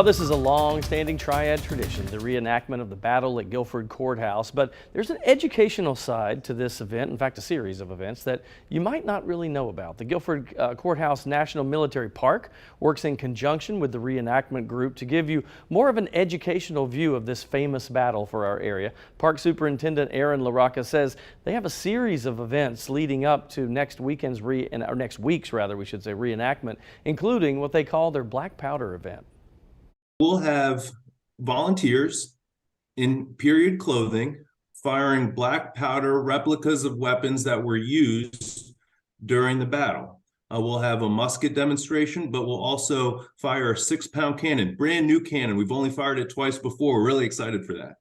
Well, this is a long-standing triad tradition, the reenactment of the battle at Guilford Courthouse, but there's an educational side to this event, in fact a series of events that you might not really know about. The Guilford Courthouse National Military Park works in conjunction with the reenactment group to give you more of an educational view of this famous battle for our area. Park Superintendent Aaron LaRocca says they have a series of events leading up to next week's reenactment, including what they call their black powder event. We'll have volunteers in period clothing firing black powder replicas of weapons that were used during the battle. We'll have a musket demonstration, but we'll also fire a 6-pound cannon, brand new cannon. We've only fired it twice before. We're really excited for that.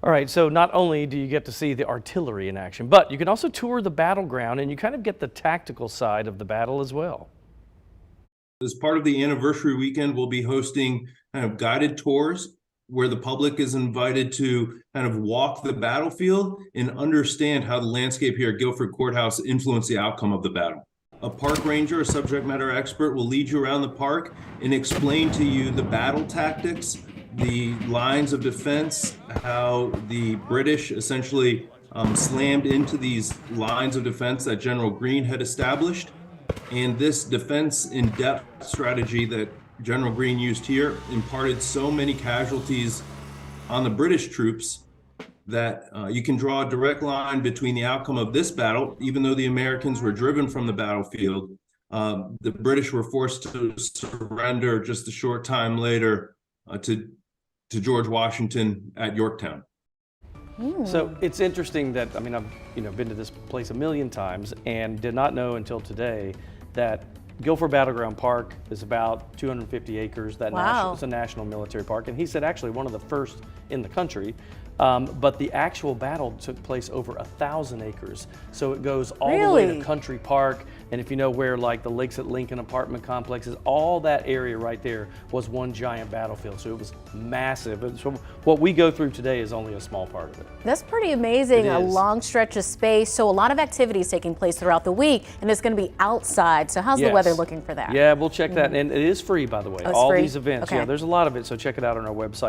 All right, so not only do you get to see the artillery in action, but you can also tour the battleground and you kind of get the tactical side of the battle as well. As part of the anniversary weekend, we'll be hosting kind of guided tours where the public is invited to kind of walk the battlefield and understand how the landscape here at Guilford Courthouse influenced the outcome of the battle. A park ranger, a subject matter expert, will lead you around the park and explain to you the battle tactics, the lines of defense, how the British essentially slammed into these lines of defense that General Greene had established. And this defense in-depth strategy that General Greene used here imparted so many casualties on the British troops that you can draw a direct line between the outcome of this battle. Even though the Americans were driven from the battlefield, the British were forced to surrender just a short time later to George Washington at Yorktown. So it's interesting that, I mean, I've been to this place a million times and did not know until today that Guilford Battleground Park is about 250 acres. It's a national military park. And he said actually one of the first in the country. But the actual battle took place over 1,000 acres. So it goes all the way to Country Park. And if you know where like the Lakes at Lincoln apartment complexes, all that area right there was one giant battlefield. So it was massive. So what we go through today is only a small part of it. That's pretty amazing. A long stretch of space. So a lot of activities taking place throughout the week, and it's going to be outside. So how's the weather looking for that? Yeah, we'll check that. And it is free, by the way. Oh, it's all free? These events. Okay. Yeah, there's a lot of it. So check it out on our website.